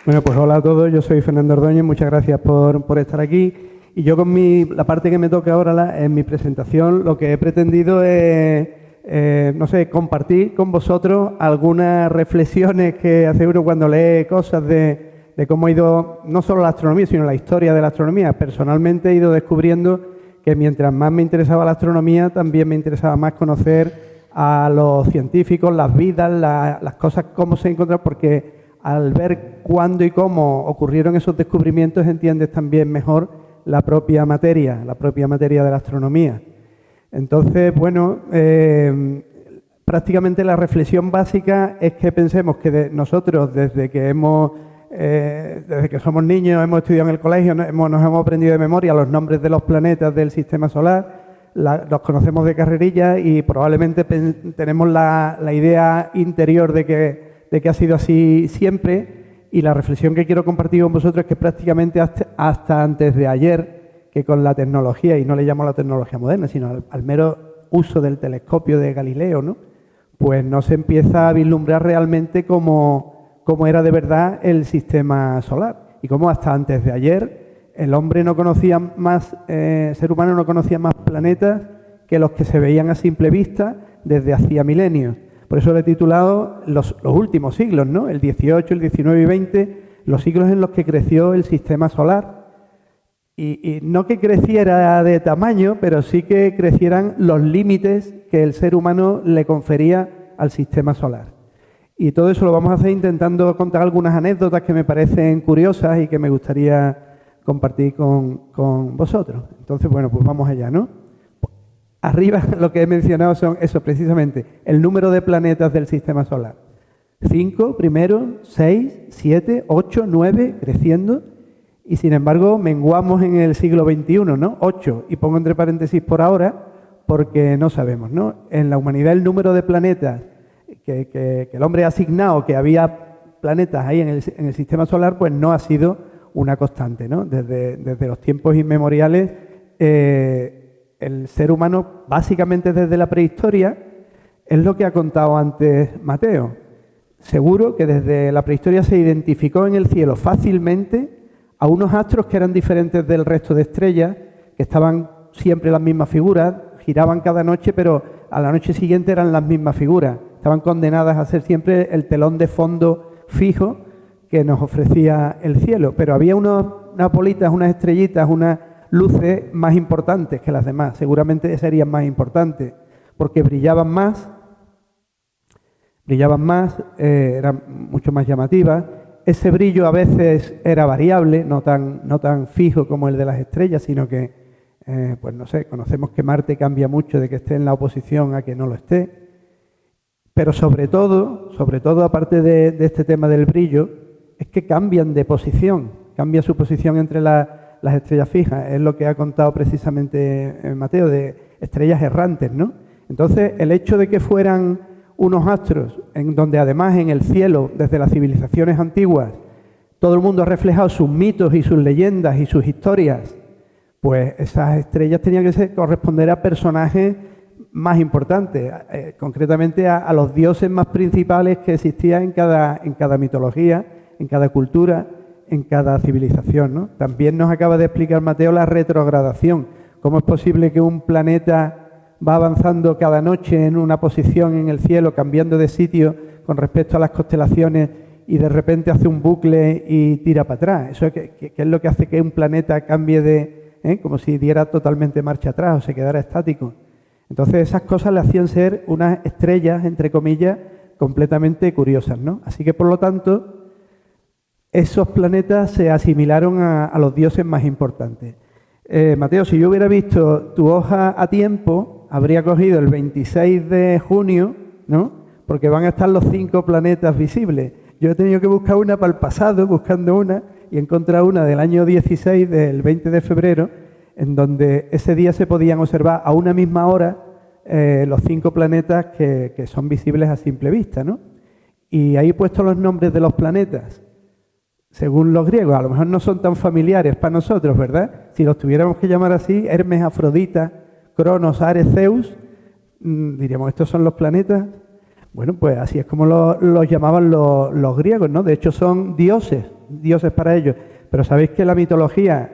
Bueno, pues hola a todos, yo soy Fernando Ordóñez, muchas gracias por estar aquí. Y yo con la parte que me toca ahora en mi presentación, lo que he pretendido es, no sé, compartir con vosotros algunas reflexiones que hace uno cuando lee cosas de cómo ha ido, no solo la astronomía, sino la historia de la astronomía. Personalmente he ido descubriendo que mientras más me interesaba la astronomía, también me interesaba más conocer a los científicos, las vidas, las cosas, cómo se encuentran, porque al ver cuándo y cómo ocurrieron esos descubrimientos, entiendes también mejor la propia materia de la astronomía. Entonces, bueno, prácticamente la reflexión básica es que pensemos que nosotros, desde que somos niños, hemos estudiado en el colegio, nos hemos aprendido de memoria los nombres de los planetas del sistema solar, los conocemos de carrerilla y probablemente tenemos la idea interior de que ha sido así siempre, y la reflexión que quiero compartir con vosotros es que prácticamente hasta antes de ayer, que con la tecnología, y no le llamo la tecnología moderna, sino al mero uso del telescopio de Galileo, ¿no? Pues no se empieza a vislumbrar realmente cómo era de verdad el sistema solar, y cómo hasta antes de ayer el hombre no conocía más, ser humano no conocía más planetas que los que se veían a simple vista desde hacía milenios. Por eso lo he titulado los últimos siglos, ¿no? El 18, el 19 y 20, los siglos en los que creció el sistema solar. Y no que creciera de tamaño, pero sí que crecieran los límites que el ser humano le confería al sistema solar. Y todo eso lo vamos a hacer intentando contar algunas anécdotas que me parecen curiosas y que me gustaría compartir con vosotros. Entonces, bueno, pues vamos allá, ¿no? Arriba lo que he mencionado son eso precisamente, el número de planetas del sistema solar. 5 primero, 6, 7, 8, 9, creciendo, y sin embargo menguamos en el siglo XXI, ¿no? 8, y pongo entre paréntesis por ahora, porque no sabemos, ¿no? En la humanidad el número de planetas que el hombre ha asignado, que había planetas ahí en el sistema solar, pues no ha sido una constante, ¿no? Desde los tiempos inmemoriales, el ser humano, básicamente desde la prehistoria, es lo que ha contado antes Mateo. Seguro que desde la prehistoria se identificó en el cielo fácilmente a unos astros que eran diferentes del resto de estrellas, que estaban siempre las mismas figuras, giraban cada noche, pero a la noche siguiente eran las mismas figuras. Estaban condenadas a ser siempre el telón de fondo fijo que nos ofrecía el cielo. Pero había unas bolitas, unas estrellitas, unas luces más importantes que las demás, seguramente serían más importantes, porque brillaban más, eran mucho más llamativas. Ese brillo a veces era variable, no tan fijo como el de las estrellas, sino que, pues no sé, conocemos que Marte cambia mucho de que esté en la oposición a que no lo esté. Pero sobre todo, aparte de este tema del brillo, es que cambian de posición, cambia su posición entre las estrellas fijas, es lo que ha contado precisamente Mateo, de estrellas errantes, ¿no? Entonces, el hecho de que fueran unos astros, en donde además en el cielo, desde las civilizaciones antiguas, todo el mundo ha reflejado sus mitos y sus leyendas y sus historias, pues esas estrellas tenían que corresponder a personajes más importantes, concretamente a los dioses más principales que existían en cada mitología, en cada cultura, en cada civilización, ¿no? También nos acaba de explicar Mateo la retrogradación. ¿Cómo es posible que un planeta va avanzando cada noche en una posición en el cielo, cambiando de sitio con respecto a las constelaciones, y de repente hace un bucle y tira para atrás? Eso ¿qué es lo que hace que un planeta cambie como si diera totalmente marcha atrás o se quedara estático? Entonces esas cosas le hacían ser unas estrellas, entre comillas, completamente curiosas, ¿no? Así que, por lo tanto, esos planetas se asimilaron a los dioses más importantes. Mateo, si yo hubiera visto tu hoja a tiempo, habría cogido el 26 de junio, ¿no? Porque van a estar los 5 planetas visibles. Yo he tenido que buscar una para el pasado, buscando una, y he encontrado una del año 16, del 20 de febrero, en donde ese día se podían observar a una misma hora los 5 planetas que son visibles a simple vista, ¿no? Y ahí he puesto los nombres de los planetas, según los griegos. A lo mejor no son tan familiares para nosotros, ¿verdad? Si los tuviéramos que llamar así, Hermes, Afrodita, Cronos, Ares, Zeus, diríamos, ¿estos son los planetas? Bueno, pues así es como los llamaban los griegos, ¿no? De hecho son dioses para ellos. Pero sabéis que la mitología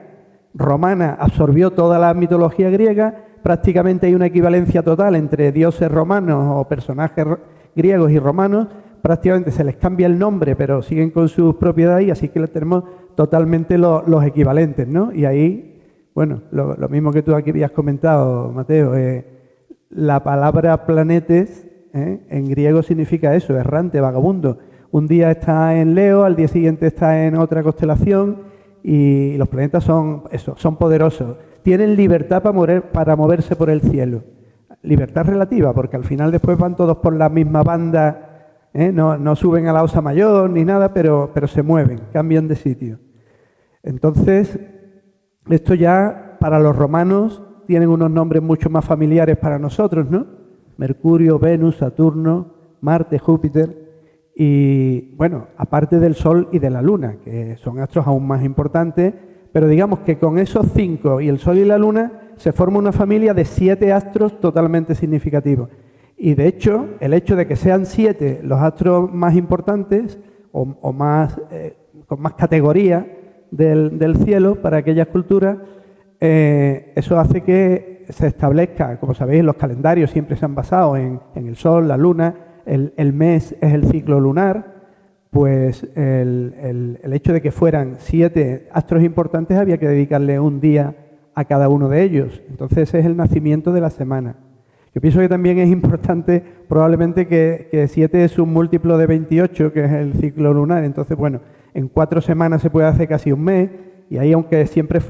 romana absorbió toda la mitología griega, prácticamente hay una equivalencia total entre dioses romanos o personajes griegos y romanos, prácticamente se les cambia el nombre, pero siguen con sus propiedades y así que tenemos totalmente los equivalentes, ¿no? Y ahí, bueno, lo mismo que tú aquí habías comentado, Mateo, la palabra planetes en griego significa eso, errante, vagabundo. Un día está en Leo, al día siguiente está en otra constelación y los planetas son poderosos. Tienen libertad para moverse por el cielo. Libertad relativa, porque al final después van todos por la misma banda, no suben a la Osa Mayor ni nada, pero se mueven, cambian de sitio. Entonces, esto ya para los romanos tienen unos nombres mucho más familiares para nosotros, ¿no? Mercurio, Venus, Saturno, Marte, Júpiter y, bueno, aparte del Sol y de la Luna, que son astros aún más importantes, pero digamos que con esos 5 y el Sol y la Luna se forma una familia de 7 astros totalmente significativos. Y de hecho, el hecho de que sean 7 los astros más importantes o más, con más categoría del cielo para aquellas culturas, eso hace que se establezca, como sabéis, los calendarios siempre se han basado en el Sol, la Luna, el mes es el ciclo lunar, pues el hecho de que fueran 7 astros importantes había que dedicarle un día a cada uno de ellos. Entonces ese es el nacimiento de la semana. Yo pienso que también es importante probablemente que 7 es un múltiplo de 28, que es el ciclo lunar. Entonces, bueno, en 4 semanas se puede hacer casi un mes y ahí aunque siempre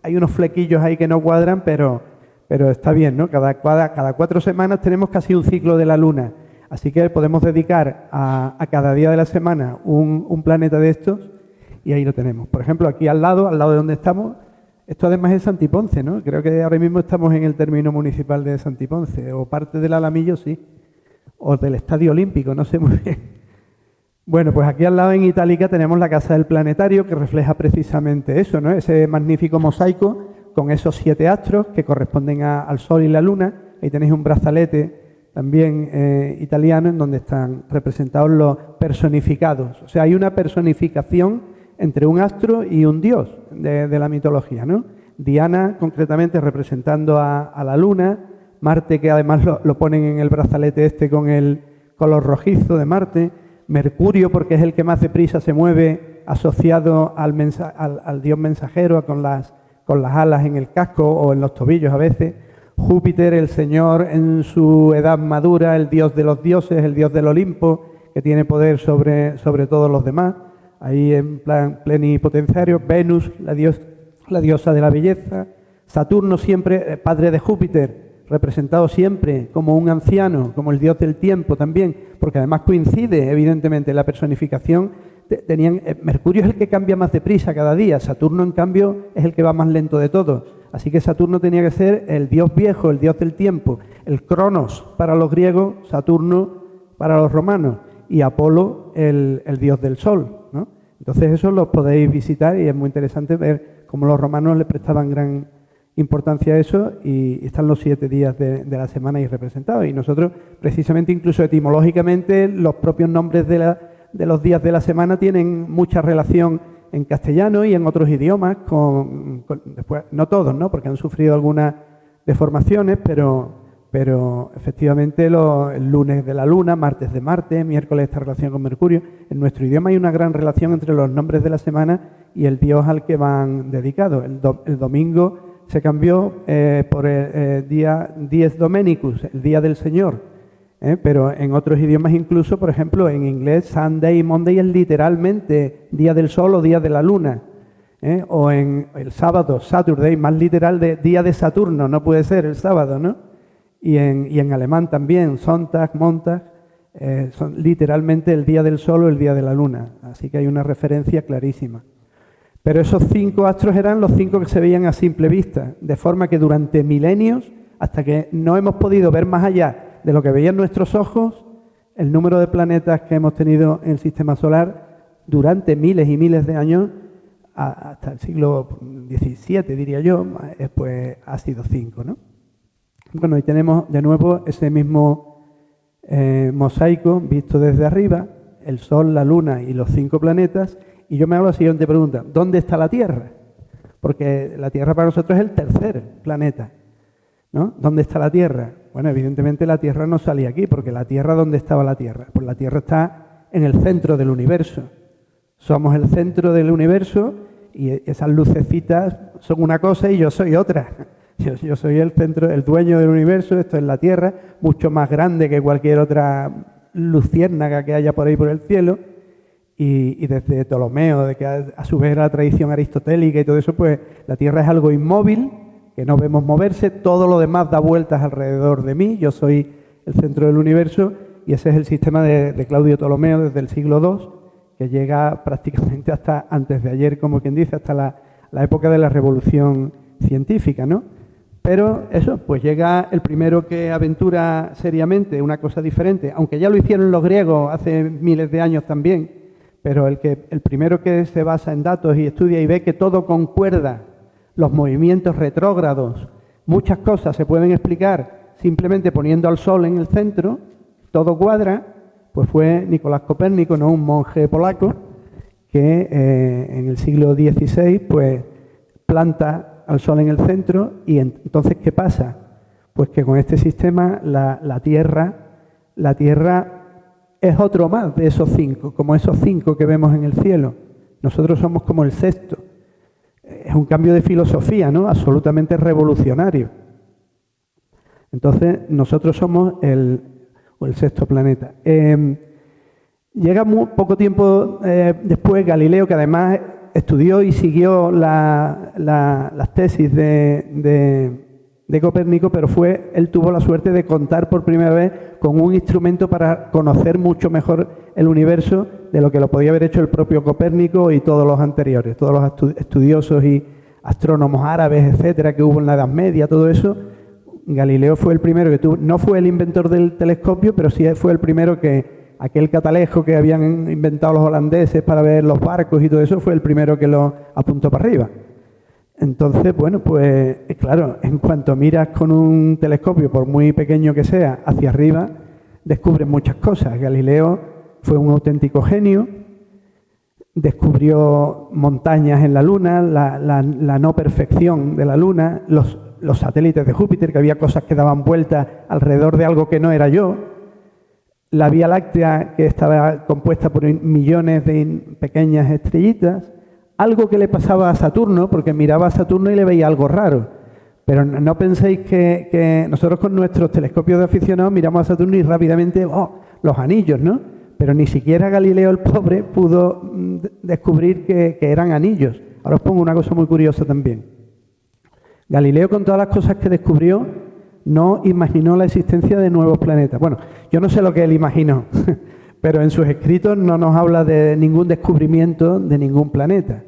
hay unos flequillos ahí que no cuadran, pero está bien, ¿no? Cada 4 semanas tenemos casi un ciclo de la Luna. Así que podemos dedicar a cada día de la semana un planeta de estos y ahí lo tenemos. Por ejemplo, aquí al lado de donde estamos, esto además es Santiponce, ¿no? Creo que ahora mismo estamos en el término municipal de Santiponce, o parte del Alamillo, sí, o del Estadio Olímpico, no sé muy bien. Bueno, pues aquí al lado en Itálica tenemos la Casa del Planetario, que refleja precisamente eso, ¿no? Ese magnífico mosaico con esos 7 astros que corresponden al Sol y la Luna. Ahí tenéis un brazalete también italiano en donde están representados los personificados. O sea, hay una personificación entre un astro y un dios de la mitología, ¿no? Diana, concretamente, representando a la Luna, Marte, que además lo ponen en el brazalete este con el color rojizo de Marte, Mercurio, porque es el que más deprisa se mueve, asociado al dios mensajero, con las alas en el casco o en los tobillos a veces, Júpiter, el señor en su edad madura, el dios de los dioses, el dios del Olimpo, que tiene poder sobre todos los demás, ahí en plan plenipotenciario, Venus, la diosa de la belleza, Saturno siempre, padre de Júpiter, representado siempre como un anciano, como el dios del tiempo también, porque además coincide evidentemente la personificación. Mercurio es el que cambia más deprisa cada día, Saturno en cambio es el que va más lento de todos. Así que Saturno tenía que ser el dios viejo, el dios del tiempo, el Cronos para los griegos, Saturno para los romanos y Apolo el dios del sol, ¿no? Entonces eso lo podéis visitar y es muy interesante ver cómo los romanos le prestaban gran importancia a eso y están los 7 días de la semana ahí representados. Y nosotros precisamente incluso etimológicamente los propios nombres de los días de la semana tienen mucha relación en castellano y en otros idiomas, después, no todos, ¿no? Porque han sufrido algunas deformaciones, pero efectivamente el lunes de la Luna, martes de Marte, miércoles esta relación con Mercurio. En nuestro idioma hay una gran relación entre los nombres de la semana y el dios al que van dedicados. El domingo se cambió por el día Dies Domenicus, el día del Señor. Pero en otros idiomas incluso, por ejemplo, en inglés Sunday y Monday es literalmente día del sol o día de la luna. O en el sábado, Saturday, más literal de día de Saturno, no puede ser el sábado, ¿no? Y en alemán también, Sonntag, Montag, son literalmente el día del sol o el día de la luna. Así que hay una referencia clarísima. Pero esos 5 astros eran los 5 que se veían a simple vista, de forma que durante milenios, hasta que no hemos podido ver más allá de lo que veían nuestros ojos, el número de planetas que hemos tenido en el Sistema Solar durante miles y miles de años, hasta el siglo XVII, diría yo, pues ha sido 5, ¿no? Bueno, y tenemos de nuevo ese mismo mosaico visto desde arriba, el Sol, la Luna y los 5 planetas, y yo me hago la siguiente pregunta: ¿dónde está la Tierra? Porque la Tierra para nosotros es el tercer planeta, ¿no? ¿Dónde está la Tierra? Bueno, evidentemente la Tierra no salía aquí, porque la Tierra, ¿dónde estaba la Tierra? Pues la Tierra está en el centro del universo. Somos el centro del universo y esas lucecitas son una cosa y yo soy otra. Yo soy el centro, el dueño del universo, esto es la Tierra, mucho más grande que cualquier otra luciérnaga que haya por ahí por el cielo. Y desde Ptolomeo, de que a su vez era la tradición aristotélica y todo eso, pues la Tierra es algo inmóvil, que no vemos moverse, todo lo demás da vueltas alrededor de mí, yo soy el centro del universo, y ese es el sistema de Claudio Ptolomeo desde el siglo II, que llega prácticamente hasta antes de ayer, como quien dice, hasta la época de la revolución científica, ¿no? Pero eso, pues llega el primero que aventura seriamente una cosa diferente, aunque ya lo hicieron los griegos hace miles de años también, pero el primero que se basa en datos y estudia y ve que todo concuerda, los movimientos retrógrados, muchas cosas se pueden explicar simplemente poniendo al Sol en el centro, todo cuadra, pues fue Nicolás Copérnico, ¿no? Un monje polaco que en el siglo XVI pues planta al Sol en el centro. Y entonces, ¿qué pasa? Pues que con este sistema la Tierra es otro más de esos 5, como esos 5 que vemos en el cielo. Nosotros somos como el sexto. Es un cambio de filosofía, ¿no? Absolutamente revolucionario. Entonces, nosotros somos el sexto planeta. Llega muy poco tiempo después Galileo, que además estudió y siguió las tesis de Copérnico, pero él tuvo la suerte de contar por primera vez con un instrumento para conocer mucho mejor el universo de lo que lo podía haber hecho el propio Copérnico y todos los anteriores, todos los estudiosos y astrónomos árabes, etcétera, que hubo en la Edad Media, todo eso. Galileo fue el primero que tuvo, no fue el inventor del telescopio, pero sí fue el primero que aquel catalejo que habían inventado los holandeses para ver los barcos y todo eso, fue el primero que lo apuntó para arriba. Entonces, bueno, pues claro, en cuanto miras con un telescopio, por muy pequeño que sea, hacia arriba, descubres muchas cosas. Galileo fue un auténtico genio, descubrió montañas en la Luna, la no perfección de la Luna, los satélites de Júpiter, que había cosas que daban vueltas alrededor de algo que no era yo, la Vía Láctea, que estaba compuesta por millones de pequeñas estrellitas, algo que le pasaba a Saturno, porque miraba a Saturno y le veía algo raro. Pero no penséis que nosotros con nuestros telescopios de aficionados miramos a Saturno y rápidamente, los anillos, ¿no? Pero ni siquiera Galileo el pobre pudo descubrir que eran anillos. Ahora os pongo una cosa muy curiosa también. Galileo, con todas las cosas que descubrió, no imaginó la existencia de nuevos planetas. Bueno, yo no sé lo que él imaginó, pero en sus escritos no nos habla de ningún descubrimiento de ningún planeta.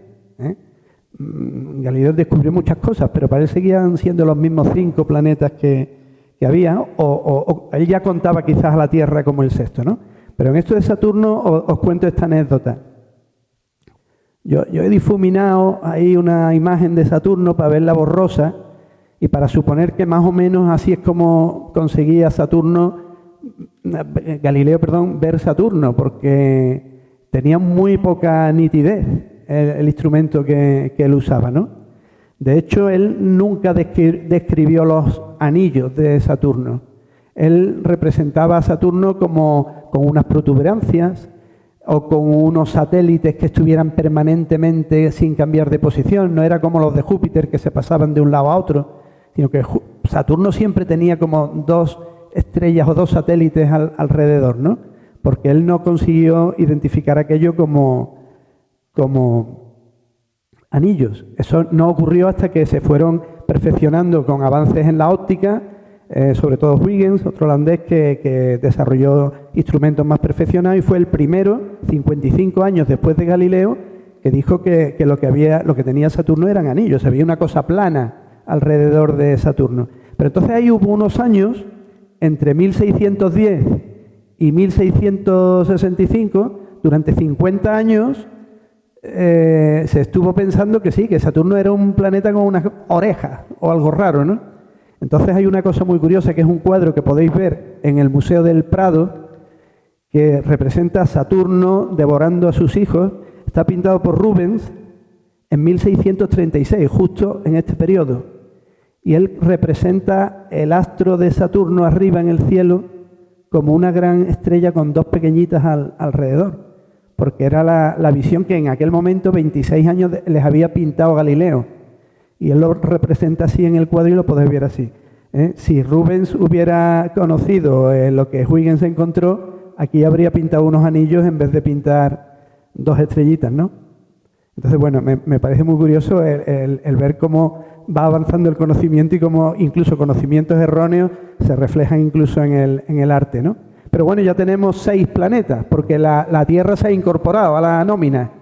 Galileo descubrió muchas cosas, pero para él seguían siendo los mismos 5 planetas que había, o él ya contaba quizás a la Tierra como el sexto, ¿no? Pero en esto de Saturno os cuento esta anécdota. Yo he difuminado ahí una imagen de Saturno para verla borrosa y para suponer que más o menos así es como conseguía Galileo, ver Saturno, porque tenía muy poca nitidez el instrumento que él usaba, ¿no? De hecho, él nunca describió los anillos de Saturno. Él representaba a Saturno como con unas protuberancias o con unos satélites que estuvieran permanentemente sin cambiar de posición. No era como los de Júpiter, que se pasaban de un lado a otro, sino que Saturno siempre tenía como 2 estrellas o 2 satélites alrededor, ¿no? Porque él no consiguió identificar aquello como anillos. Eso no ocurrió hasta que se fueron perfeccionando con avances en la óptica, sobre todo Huygens, otro holandés que desarrolló instrumentos más perfeccionados y fue el primero, 55 años después de Galileo, que dijo que lo que tenía Saturno eran anillos, había una cosa plana alrededor de Saturno. Pero entonces ahí hubo unos años, entre 1610 y 1665, durante 50 años, se estuvo pensando que sí, que Saturno era un planeta con unas orejas o algo raro, ¿no? Entonces hay una cosa muy curiosa, que es un cuadro que podéis ver en el Museo del Prado, que representa a Saturno devorando a sus hijos. Está pintado por Rubens en 1636, justo en este periodo. Y él representa el astro de Saturno arriba en el cielo como una gran estrella con dos pequeñitas alrededor, porque era la visión que en aquel momento, 26 años, les había pintado Galileo. Y él lo representa así en el cuadro y lo podéis ver así. Si Rubens hubiera conocido lo que Huygens encontró, aquí habría pintado unos anillos en vez de pintar dos estrellitas, ¿no? Entonces, bueno, me parece muy curioso el ver cómo va avanzando el conocimiento y cómo incluso conocimientos erróneos se reflejan incluso en el arte, ¿no? Pero bueno, ya tenemos 6 planetas, porque la Tierra se ha incorporado a la nómina.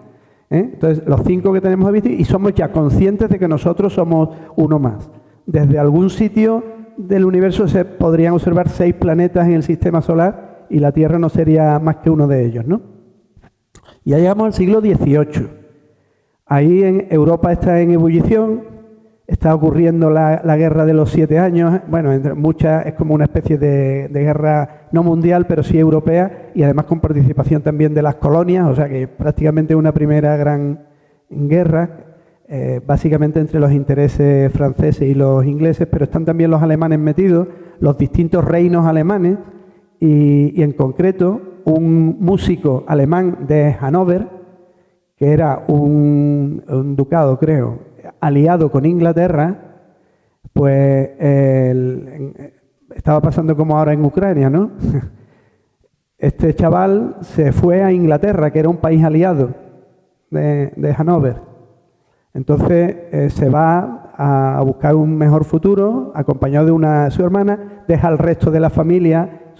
Entonces, los 5 que tenemos visto, y somos ya conscientes de que nosotros somos uno más. Desde algún sitio del universo se podrían observar 6 planetas en el sistema solar y la Tierra no sería más que uno de ellos, ¿no? Ya llegamos al siglo XVIII. Ahí en Europa está en ebullición, está ocurriendo la guerra de los 7 años, bueno, entre muchas es como una especie de guerra no mundial, pero sí europea, y además con participación también de las colonias, o sea que prácticamente una primera gran guerra, básicamente entre los intereses franceses y los ingleses, pero están también los alemanes metidos, los distintos reinos alemanes, y en concreto un músico alemán de Hannover, que era un ducado, creo, aliado con Inglaterra, pues estaba pasando como ahora en Ucrania, ¿no? Este chaval se fue a Inglaterra, que era un país aliado de Hannover. Entonces se va a buscar un mejor futuro, acompañado de su hermana, deja al resto de la familia,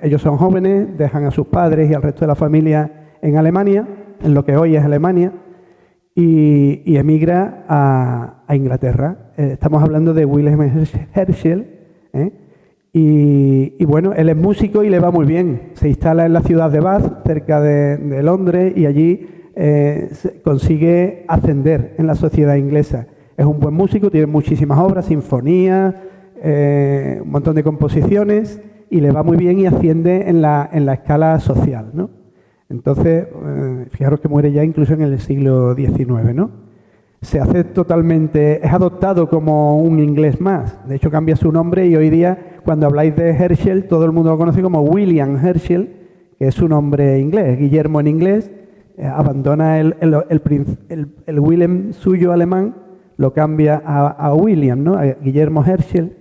ellos son jóvenes, dejan a sus padres y al resto de la familia en Alemania, en lo que hoy es Alemania, y emigra a Inglaterra. Estamos hablando de Wilhelm Herschel, y bueno, él es músico y le va muy bien. Se instala en la ciudad de Bath, cerca de Londres, y allí consigue ascender en la sociedad inglesa. Es un buen músico, tiene muchísimas obras, sinfonías, un montón de composiciones, y le va muy bien y asciende en la escala social, ¿no? Entonces, fijaros que muere ya incluso en el siglo XIX, ¿no? Se hace totalmente, es adoptado como un inglés más. De hecho, cambia su nombre y hoy día, cuando habláis de Herschel, todo el mundo lo conoce como William Herschel, que es su nombre inglés, Guillermo en inglés. Abandona el Wilhelm suyo alemán, lo cambia a William, ¿no? A Guillermo Herschel.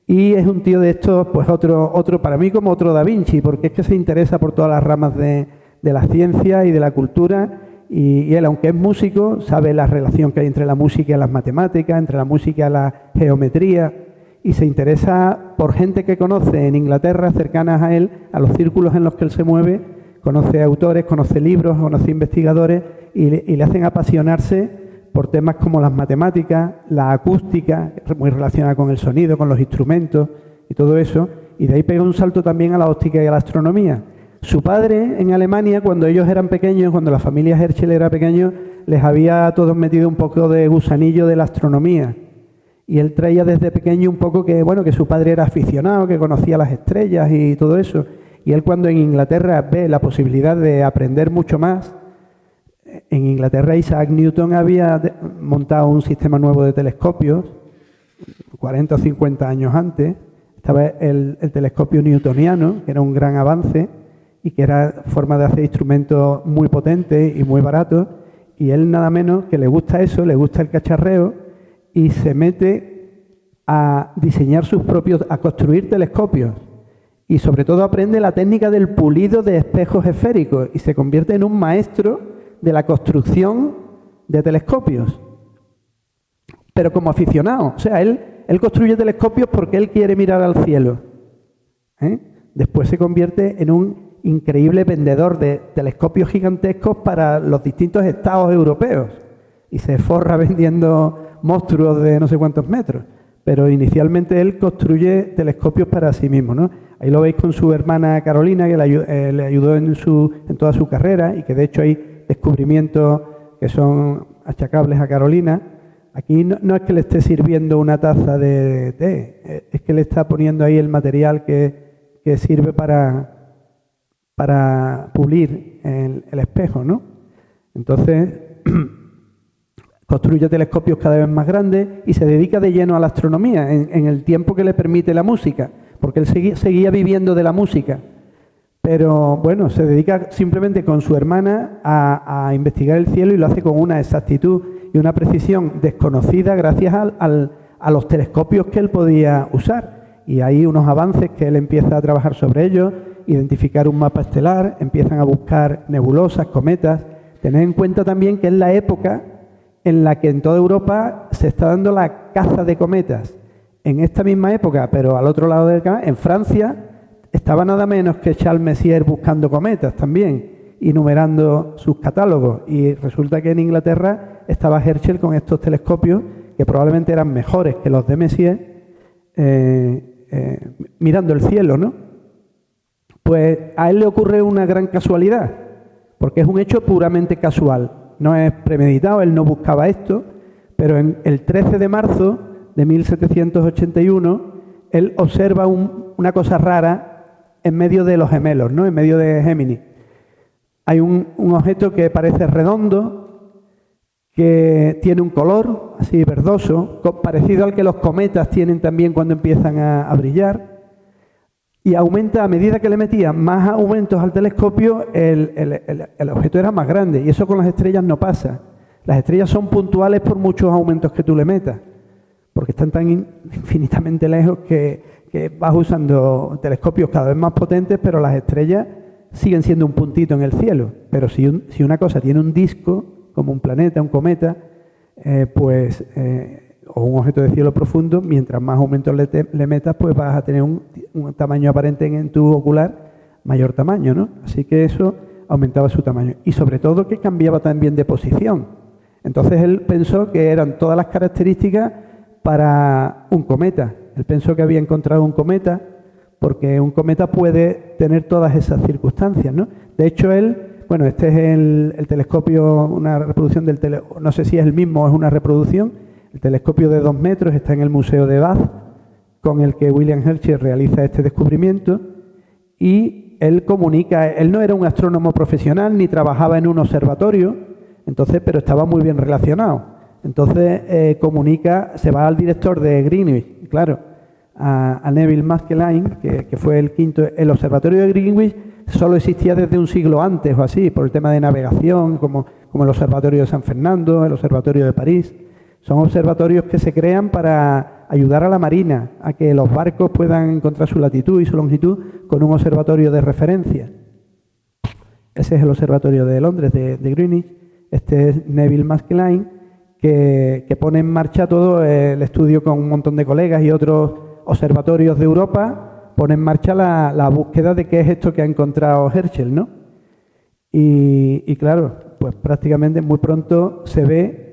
Y es un tío de estos, pues otro para mí como otro Da Vinci, porque es que se interesa por todas las ramas de la ciencia y de la cultura, y él, aunque es músico, sabe la relación que hay entre la música y las matemáticas, entre la música y la geometría, y se interesa por gente que conoce en Inglaterra, cercanas a él, a los círculos en los que él se mueve, conoce autores, conoce libros, conoce investigadores, y le hacen apasionarse por temas como las matemáticas, la acústica, muy relacionada con el sonido, con los instrumentos y todo eso, y de ahí pega un salto también a la óptica y a la astronomía. Su padre en Alemania, cuando ellos eran pequeños, cuando la familia Herschel era pequeño, les había a todos metido un poco de gusanillo de la astronomía. Y él traía desde pequeño un poco que su padre era aficionado, que conocía las estrellas y todo eso. Y él, cuando en Inglaterra ve la posibilidad de aprender mucho más, en Inglaterra Isaac Newton había montado un sistema nuevo de telescopios, 40 o 50 años antes. Estaba el telescopio newtoniano, que era un gran avance, y que era forma de hacer instrumentos muy potentes y muy baratos, y él nada menos que le gusta eso, le gusta el cacharreo, y se mete a diseñar a construir telescopios, y sobre todo aprende la técnica del pulido de espejos esféricos, y se convierte en un maestro de la construcción de telescopios, pero como aficionado. O sea, él construye telescopios porque él quiere mirar al cielo. Después se convierte en un increíble vendedor de telescopios gigantescos para los distintos estados europeos y se forra vendiendo monstruos de no sé cuántos metros, pero inicialmente él construye telescopios para sí mismo, ¿no? Ahí lo veis con su hermana Carolina, que le ayudó en toda su carrera, y que de hecho hay descubrimientos que son achacables a Carolina. Aquí no es que le esté sirviendo una taza de té, es que le está poniendo ahí el material que que sirve para pulir el espejo, ¿no? Entonces, construye telescopios cada vez más grandes y se dedica de lleno a la astronomía en el tiempo que le permite la música, porque él seguía viviendo de la música. Pero bueno, se dedica simplemente con su hermana a investigar el cielo y lo hace con una exactitud y una precisión desconocida gracias a los telescopios que él podía usar. Y hay unos avances que él empieza a trabajar sobre ellos, identificar un mapa estelar, empiezan a buscar nebulosas, cometas. Tened en cuenta también que es la época en la que en toda Europa se está dando la caza de cometas. En esta misma época, pero al otro lado del canal, en Francia, estaba nada menos que Charles Messier buscando cometas también y numerando sus catálogos. Y resulta que en Inglaterra estaba Herschel con estos telescopios que probablemente eran mejores que los de Messier, mirando el cielo, ¿no? Pues a él le ocurre una gran casualidad, porque es un hecho puramente casual, no es premeditado, él no buscaba esto, pero el 13 de marzo de 1781 él observa una cosa rara en medio de los gemelos, ¿no? En medio de Géminis. Hay un objeto que parece redondo, que tiene un color así verdoso, parecido al que los cometas tienen también cuando empiezan a brillar, y aumenta, a medida que le metían más aumentos al telescopio, el objeto era más grande, y eso con las estrellas no pasa. Las estrellas son puntuales por muchos aumentos que tú le metas, porque están tan infinitamente lejos que vas usando telescopios cada vez más potentes, pero las estrellas siguen siendo un puntito en el cielo. Pero si una cosa tiene un disco, como un planeta, un cometa, o un objeto de cielo profundo, mientras más aumentos le metas, pues vas a tener un tamaño aparente en tu ocular, mayor tamaño, ¿no? Así que eso aumentaba su tamaño. Y sobre todo que cambiaba también de posición. Entonces él pensó que eran todas las características para un cometa. Él pensó que había encontrado un cometa, porque un cometa puede tener todas esas circunstancias, ¿no? De hecho, este es el telescopio, una reproducción no sé si es el mismo o es una reproducción. El telescopio de 2 metros está en el Museo de Bath, con el que William Herschel realiza este descubrimiento, y él no era un astrónomo profesional ni trabajaba en un observatorio, pero estaba muy bien relacionado. Entonces se va al director de Greenwich, claro, a Neville Maskelyne, que fue el quinto. El observatorio de Greenwich solo existía desde un siglo antes o así, por el tema de navegación, como el observatorio de San Fernando, el observatorio de París. Son observatorios que se crean para ayudar a la marina, a que los barcos puedan encontrar su latitud y su longitud con un observatorio de referencia. Ese es el observatorio de Londres, de Greenwich. Este es Neville Maskelyne, que pone en marcha todo el estudio con un montón de colegas y otros observatorios de Europa, pone en marcha la búsqueda de qué es esto que ha encontrado Herschel, ¿no? Y claro, pues prácticamente muy pronto se ve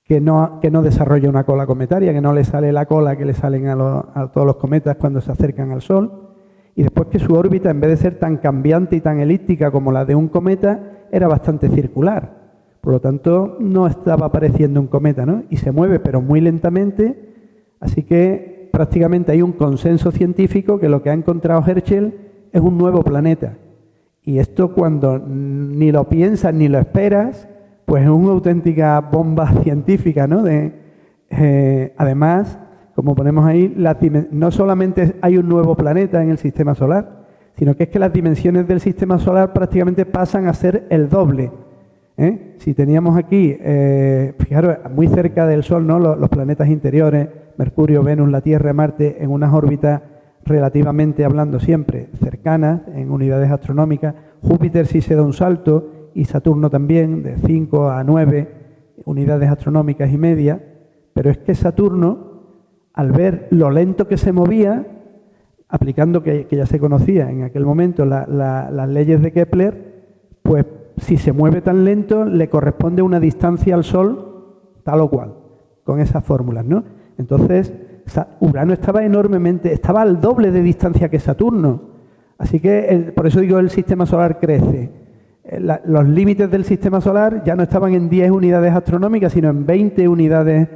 que no desarrolla una cola cometaria, que no le sale la cola que le salen a todos los cometas cuando se acercan al Sol, y después que su órbita, en vez de ser tan cambiante y tan elíptica como la de un cometa, era bastante circular. Por lo tanto, no estaba apareciendo un cometa, ¿no? Y se mueve, pero muy lentamente, así que prácticamente hay un consenso científico que lo que ha encontrado Herschel es un nuevo planeta. Y esto, cuando ni lo piensas ni lo esperas, pues es una auténtica bomba científica, ¿no? Además, como ponemos ahí, no solamente hay un nuevo planeta en el sistema solar, sino que es que las dimensiones del sistema solar prácticamente pasan a ser el doble. Si teníamos aquí, fijaros, muy cerca del Sol, ¿no? Los planetas interiores, Mercurio, Venus, la Tierra, Marte, en unas órbitas relativamente hablando siempre cercanas, en unidades astronómicas. Júpiter sí se da un salto, y Saturno también, de 5 a 9 unidades astronómicas y media, pero es que Saturno, al ver lo lento que se movía, aplicando que ya se conocía en aquel momento las leyes de Kepler, pues si se mueve tan lento, le corresponde una distancia al Sol tal o cual, con esas fórmulas, ¿no? Entonces, Urano estaba al doble de distancia que Saturno. Así que, por eso digo, el sistema solar crece. Los límites del sistema solar ya no estaban en 10 unidades astronómicas, sino en 20 unidades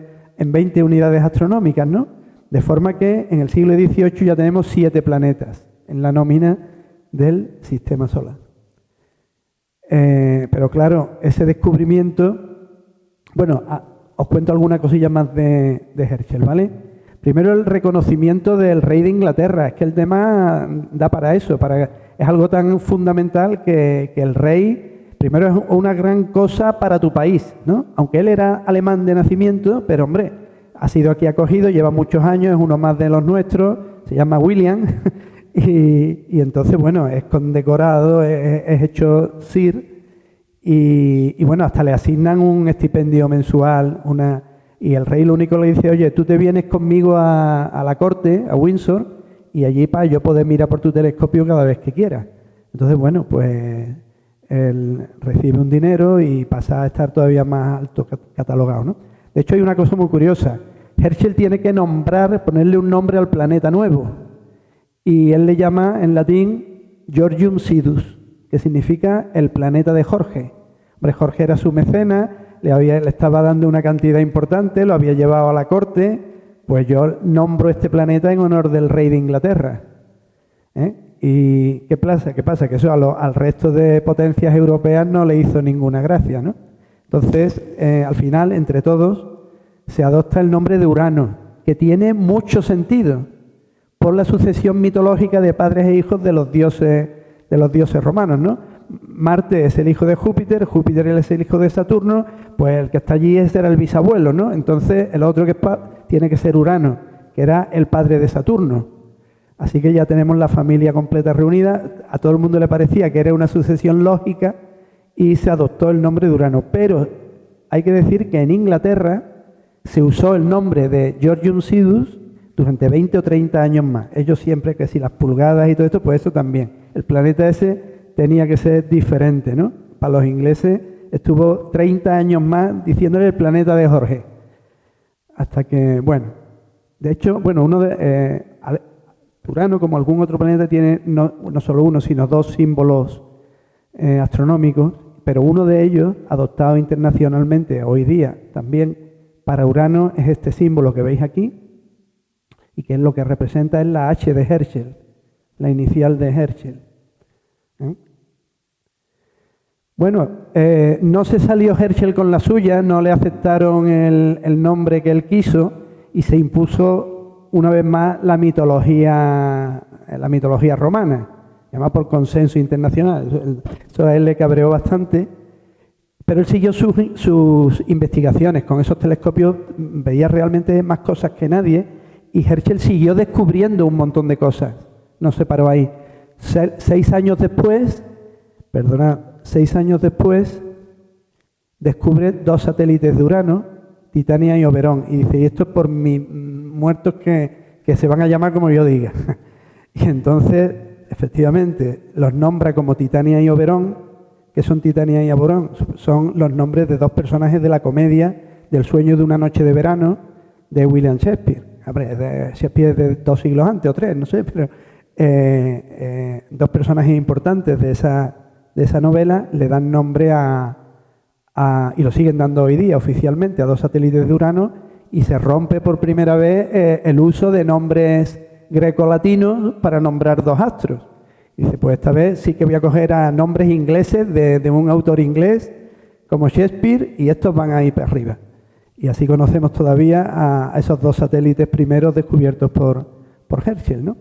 astronómicas, ¿no? De forma que en el siglo XVIII ya tenemos 7 planetas, en la nómina del sistema solar. Pero claro, ese descubrimiento, bueno, os cuento alguna cosilla más de Herschel, ¿vale? Primero, el reconocimiento del rey de Inglaterra. Es que el tema da para eso, es algo tan fundamental que el rey, primero, es una gran cosa para tu país, ¿no? Aunque él era alemán de nacimiento, pero hombre, ha sido aquí acogido, lleva muchos años, es uno más de los nuestros, se llama William, y entonces, bueno, es condecorado, es hecho Sir, y bueno, hasta le asignan un estipendio mensual, y el rey lo único le dice, oye, tú te vienes conmigo a la corte, a Windsor, y allí para yo poder mirar por tu telescopio cada vez que quieras. Entonces, bueno, pues él recibe un dinero y pasa a estar todavía más alto catalogado, ¿no? De hecho, hay una cosa muy curiosa. Herschel tiene que ponerle un nombre al planeta nuevo. Y él le llama en latín Georgium Sidus, que significa el planeta de Jorge. Hombre, Jorge era su mecenas, le estaba dando una cantidad importante, lo había llevado a la corte, pues yo nombro este planeta en honor del rey de Inglaterra. ¿Y qué pasa? Que eso al resto de potencias europeas no le hizo ninguna gracia, ¿no? Entonces, al final, entre todos, se adopta el nombre de Urano, que tiene mucho sentido por la sucesión mitológica de padres e hijos de los dioses romanos, ¿no? Marte es el hijo de Júpiter, Júpiter es el hijo de Saturno, pues el que está allí era el bisabuelo, ¿no? Entonces el otro que tiene que ser Urano, que era el padre de Saturno. Así que ya tenemos la familia completa reunida, a todo el mundo le parecía que era una sucesión lógica y se adoptó el nombre de Urano. Pero hay que decir que en Inglaterra se usó el nombre de Georgium Sidus durante 20 o 30 años más. Ellos siempre, que si las pulgadas y todo esto, pues eso también. El planeta ese tenía que ser diferente, ¿no? Para los ingleses estuvo 30 años más diciéndole el planeta de Jorge. Hasta que, bueno, de hecho, bueno, Urano, como algún otro planeta, tiene no solo uno, sino dos símbolos astronómicos, pero uno de ellos, adoptado internacionalmente hoy día también para Urano, es este símbolo que veis aquí, y que es lo que representa es la H de Herschel, la inicial de Herschel. Bueno, no se salió Herschel con la suya, no le aceptaron el nombre que él quiso y se impuso una vez más la mitología romana, llamada por consenso internacional. Eso a él le cabreó bastante, pero él siguió sus investigaciones. Con esos telescopios veía realmente más cosas que nadie y Herschel siguió descubriendo un montón de cosas. No se paró ahí. 6 años después, descubre 2 satélites de Urano, Titania y Oberón. Y dice, y esto es por mis muertos que se van a llamar como yo diga. Y entonces, efectivamente, los nombra como Titania y Oberón. ¿Qué son Titania y Oberón? Son los nombres de 2 personajes de la comedia del sueño de una noche de verano de William Shakespeare. Shakespeare es de 2 siglos antes o 3, no sé, pero 2 personajes importantes de esa novela le dan nombre y lo siguen dando hoy día oficialmente a 2 satélites de Urano y se rompe por primera vez el uso de nombres grecolatinos para nombrar 2 astros. Y dice, pues esta vez sí que voy a coger a nombres ingleses de un autor inglés como Shakespeare y estos van a ir para arriba. Y así conocemos todavía a esos 2 satélites primeros descubiertos por Herschel, ¿no?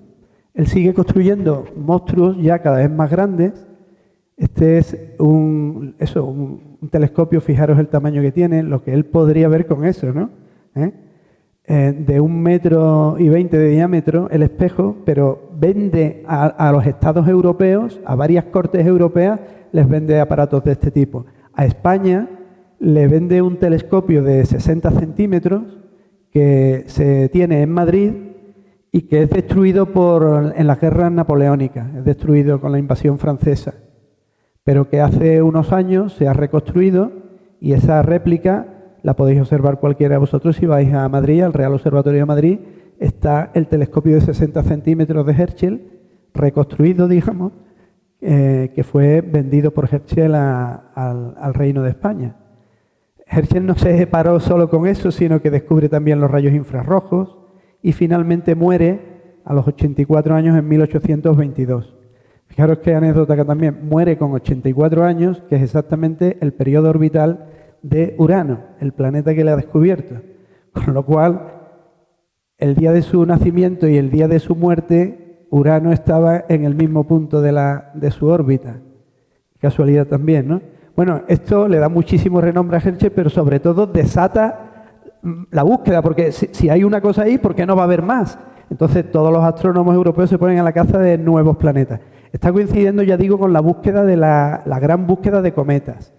Él sigue construyendo monstruos ya cada vez más grandes. Este es un telescopio, fijaros el tamaño que tiene, lo que él podría ver con eso, ¿no? De 1,20 metros de diámetro el espejo, pero vende a los estados europeos, a varias cortes europeas, les vende aparatos de este tipo. A España le vende un telescopio de 60 centímetros que se tiene en Madrid y que es destruido en las guerras napoleónicas, es destruido con la invasión francesa, pero que hace unos años se ha reconstruido y esa réplica la podéis observar cualquiera de vosotros si vais a Madrid, al Real Observatorio de Madrid, está el telescopio de 60 centímetros de Herschel, reconstruido, digamos, que fue vendido por Herschel al Reino de España. Herschel no se paró solo con eso, sino que descubre también los rayos infrarrojos y finalmente muere a los 84 años en 1822. Fijaros qué anécdota que también muere con 84 años, que es exactamente el periodo orbital de Urano, el planeta que le ha descubierto. Con lo cual, el día de su nacimiento y el día de su muerte, Urano estaba en el mismo punto de su órbita. Casualidad también, ¿no? Bueno, esto le da muchísimo renombre a Herschel, pero sobre todo desata la búsqueda, porque si hay una cosa ahí, ¿por qué no va a haber más? Entonces todos los astrónomos europeos se ponen a la caza de nuevos planetas. Está coincidiendo, ya digo, con la búsqueda de la gran búsqueda de cometas.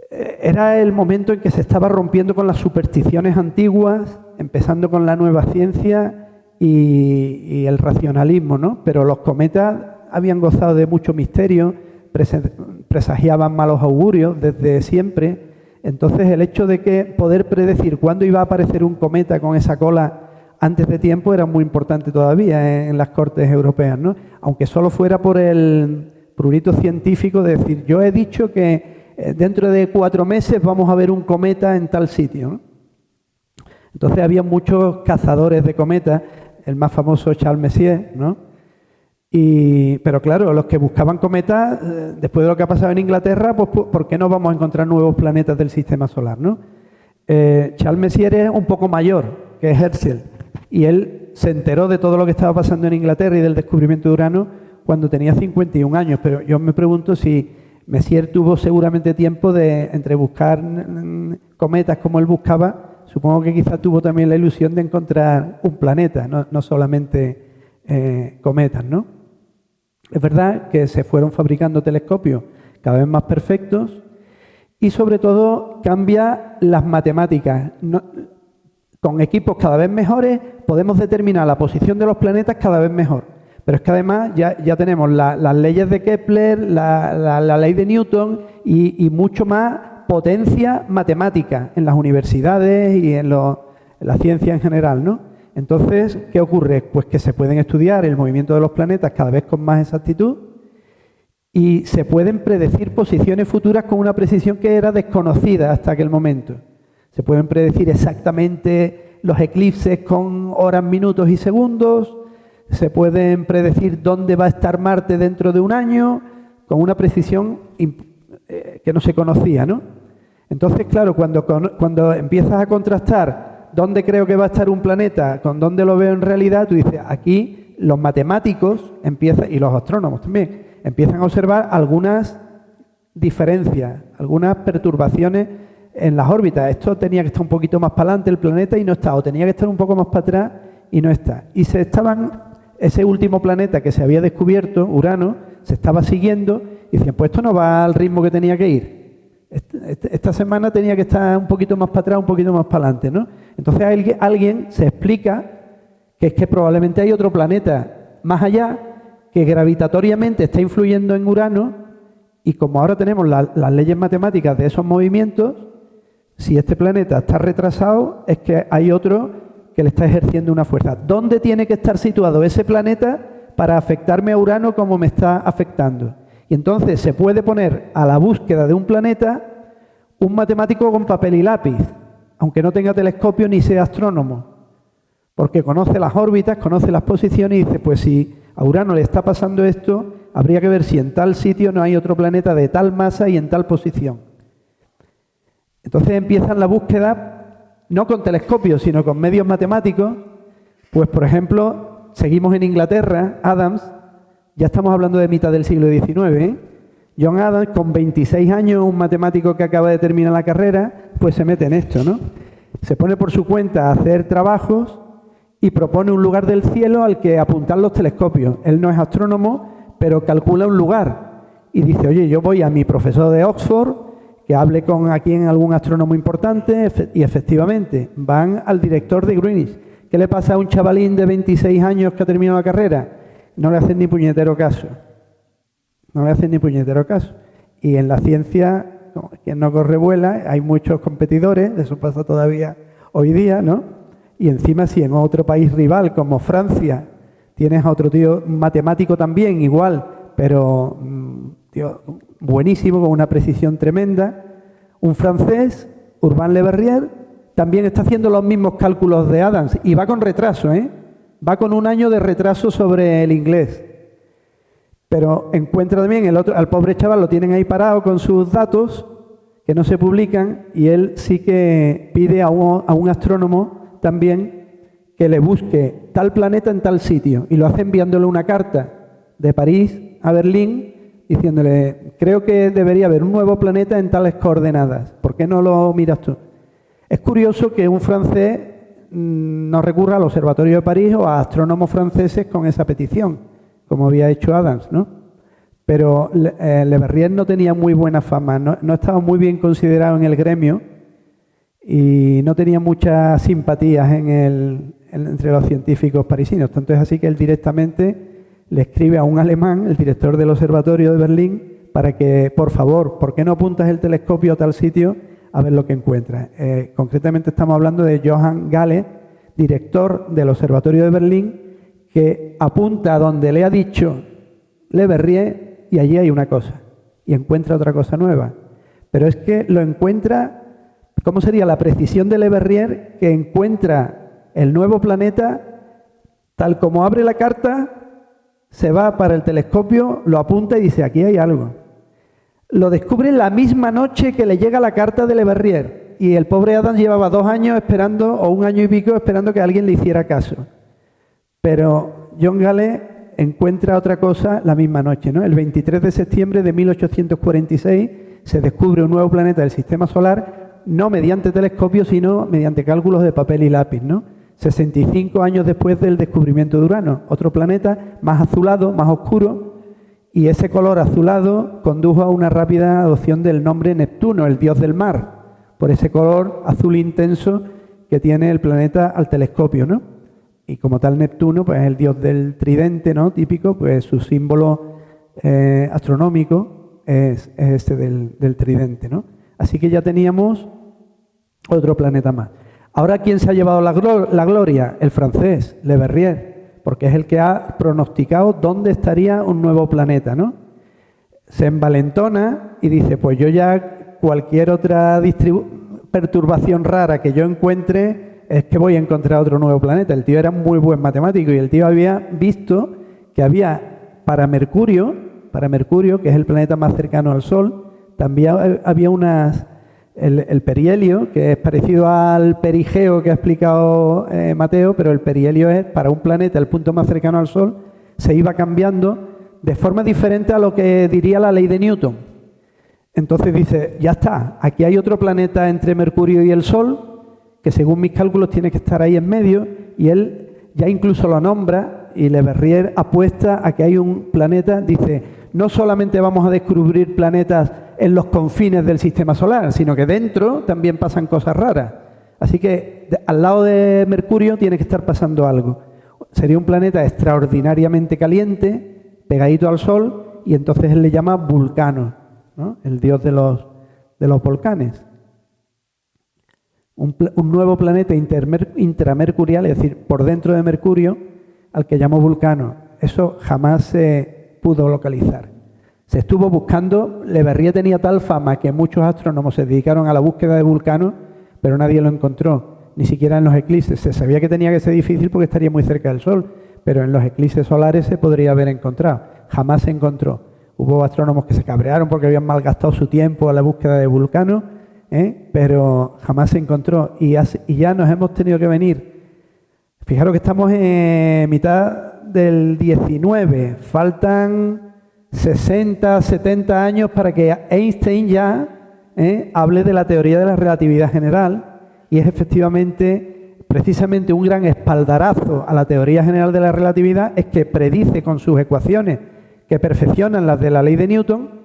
Era el momento en que se estaba rompiendo con las supersticiones antiguas, empezando con la nueva ciencia y el racionalismo, ¿no? Pero los cometas habían gozado de mucho misterio, presagiaban malos augurios desde siempre. Entonces el hecho de que poder predecir cuándo iba a aparecer un cometa con esa cola antes de tiempo era muy importante todavía en las cortes europeas, ¿no? Aunque solo fuera por el prurito científico de decir, yo he dicho que dentro de 4 meses vamos a ver un cometa en tal sitio, ¿no? Entonces había muchos cazadores de cometas, el más famoso Charles Messier, ¿no? Pero claro, los que buscaban cometas, después de lo que ha pasado en Inglaterra, pues ¿por qué no vamos a encontrar nuevos planetas del sistema solar, ¿no? Charles Messier es un poco mayor que Herschel y él se enteró de todo lo que estaba pasando en Inglaterra y del descubrimiento de Urano cuando tenía 51 años, pero yo me pregunto si Messier tuvo seguramente tiempo entre buscar cometas como él buscaba, supongo que quizás tuvo también la ilusión de encontrar un planeta, no solamente cometas, ¿no? Es verdad que se fueron fabricando telescopios cada vez más perfectos y sobre todo cambia las matemáticas. Con equipos cada vez mejores podemos determinar la posición de los planetas cada vez mejor. Pero es que además ya tenemos las leyes de Kepler, la ley de Newton y mucho más potencia matemática en las universidades y en la ciencia en general, ¿no? Entonces, ¿qué ocurre? Pues que se pueden estudiar el movimiento de los planetas cada vez con más exactitud y se pueden predecir posiciones futuras con una precisión que era desconocida hasta aquel momento. Se pueden predecir exactamente los eclipses con horas, minutos y segundos. Se pueden predecir dónde va a estar Marte dentro de un año con una precisión que no se conocía, ¿no? Entonces, claro, cuando empiezas a contrastar dónde creo que va a estar un planeta con dónde lo veo en realidad, tú dices, aquí los matemáticos y los astrónomos también empiezan a observar algunas diferencias, algunas perturbaciones en las órbitas. Esto tenía que estar un poquito más para adelante el planeta y no está, o tenía que estar un poco más para atrás y no está. Y ese último planeta que se había descubierto, Urano, se estaba siguiendo y decían, pues esto no va al ritmo que tenía que ir. Esta semana tenía que estar un poquito más para atrás, un poquito más para adelante, ¿no? Entonces alguien se explica que es que probablemente hay otro planeta más allá que gravitatoriamente está influyendo en Urano y como ahora tenemos las leyes matemáticas de esos movimientos, si este planeta está retrasado es que hay otro que le está ejerciendo una fuerza. ¿Dónde tiene que estar situado ese planeta para afectarme a Urano como me está afectando? Y entonces se puede poner a la búsqueda de un planeta un matemático con papel y lápiz, aunque no tenga telescopio ni sea astrónomo, porque conoce las órbitas, conoce las posiciones y dice, pues si a Urano le está pasando esto, habría que ver si en tal sitio no hay otro planeta de tal masa y en tal posición. Entonces empiezan la búsqueda, no con telescopios, sino con medios matemáticos. Pues, por ejemplo, seguimos en Inglaterra, Adams, ya estamos hablando de mitad del siglo XIX, ¿eh? John Adams, con 26 años, un matemático que acaba de terminar la carrera, pues se mete en esto, ¿no? Se pone por su cuenta a hacer trabajos y propone un lugar del cielo al que apuntar los telescopios. Él no es astrónomo, pero calcula un lugar y dice, oye, yo voy a mi profesor de Oxford, que hable con aquí en algún astrónomo importante, y efectivamente van al director de Greenwich. ¿Qué le pasa a un chavalín de 26 años que ha terminado la carrera? No le hacen ni puñetero caso. No le hacen ni puñetero caso. Y en la ciencia, quien no corre vuela, hay muchos competidores, eso pasa todavía hoy día, ¿no? Y encima si en otro país rival como Francia tienes a otro tío matemático también, igual, pero tío, buenísimo, con una precisión tremenda, un francés, Urbain Le Verrier, también está haciendo los mismos cálculos de Adams y va con retraso, ¿eh? Va con un año de retraso sobre el inglés. Pero encuentra también al pobre chaval, lo tienen ahí parado con sus datos que no se publican, y él sí que pide a un astrónomo también que le busque tal planeta en tal sitio, y lo hace enviándole una carta de París a Berlín diciéndole: creo que debería haber un nuevo planeta en tales coordenadas, ¿por qué no lo miras tú? Es curioso que un francés no recurra al Observatorio de París o a astrónomos franceses con esa petición, como había hecho Adams, ¿no? Pero Le Verrier no tenía muy buena fama, no estaba muy bien considerado en el gremio y no tenía muchas simpatías entre los científicos parisinos. Tanto es así que él directamente le escribe a un alemán, el director del Observatorio de Berlín, para que, por favor, ¿por qué no apuntas el telescopio a tal sitio a ver lo que encuentras? Concretamente estamos hablando de Johann Galle, director del Observatorio de Berlín, que apunta a donde le ha dicho Le Verrier, y allí hay una cosa, y encuentra otra cosa nueva. Pero es que lo encuentra, ¿cómo sería la precisión de Le Verrier, que encuentra el nuevo planeta, tal como abre la carta, se va para el telescopio, lo apunta y dice: aquí hay algo. Lo descubre la misma noche que le llega la carta de Le Verrier, y el pobre Adams llevaba 2 años esperando, o 1 año y pico, esperando que alguien le hiciera caso. Pero John Gale encuentra otra cosa la misma noche, ¿no? El 23 de septiembre de 1846 se descubre un nuevo planeta del Sistema Solar, no mediante telescopio, sino mediante cálculos de papel y lápiz, ¿no? 65 años después del descubrimiento de Urano, otro planeta más azulado, más oscuro, y ese color azulado condujo a una rápida adopción del nombre Neptuno, el dios del mar, por ese color azul intenso que tiene el planeta al telescopio, ¿no? Y como tal Neptuno, pues es el dios del tridente, ¿no? Típico, pues su símbolo astronómico es este del tridente, ¿no? Así que ya teníamos otro planeta más. Ahora, ¿quién se ha llevado la gloria? El francés, Le Verrier, porque es el que ha pronosticado dónde estaría un nuevo planeta, ¿no? Se envalentona y dice: pues yo ya cualquier otra perturbación rara que yo encuentre, es que voy a encontrar otro nuevo planeta. El tío era muy buen matemático y el tío había visto que había para Mercurio, que es el planeta más cercano al Sol, también había el perihelio, que es parecido al perigeo que ha explicado Mateo, pero el perihelio es para un planeta, el punto más cercano al Sol, se iba cambiando de forma diferente a lo que diría la ley de Newton. Entonces dice: ya está, aquí hay otro planeta entre Mercurio y el Sol, que según mis cálculos tiene que estar ahí en medio, y él ya incluso lo nombra, y Le Verrier apuesta a que hay un planeta. Dice: no solamente vamos a descubrir planetas en los confines del Sistema Solar, sino que dentro también pasan cosas raras. Así que al lado de Mercurio tiene que estar pasando algo. Sería un planeta extraordinariamente caliente, pegadito al Sol, y entonces él le llama Vulcano, ¿no? El dios de los volcanes. Un nuevo planeta intramercurial, es decir, por dentro de Mercurio, al que llamó Vulcano. Eso jamás se pudo localizar. Se estuvo buscando. Le Verrier tenía tal fama que muchos astrónomos se dedicaron a la búsqueda de Vulcano, pero nadie lo encontró, ni siquiera en los eclipses. Se sabía que tenía que ser difícil porque estaría muy cerca del Sol, pero en los eclipses solares se podría haber encontrado. Jamás se encontró. Hubo astrónomos que se cabrearon porque habían malgastado su tiempo a la búsqueda de Vulcano, pero jamás se encontró, y ya nos hemos tenido que venir. Fijaros que estamos en mitad del 19, faltan 60, 70 años para que Einstein ya hable de la teoría de la relatividad general, y es efectivamente, precisamente un gran espaldarazo a la teoría general de la relatividad, es que predice con sus ecuaciones, que perfeccionan las de la ley de Newton,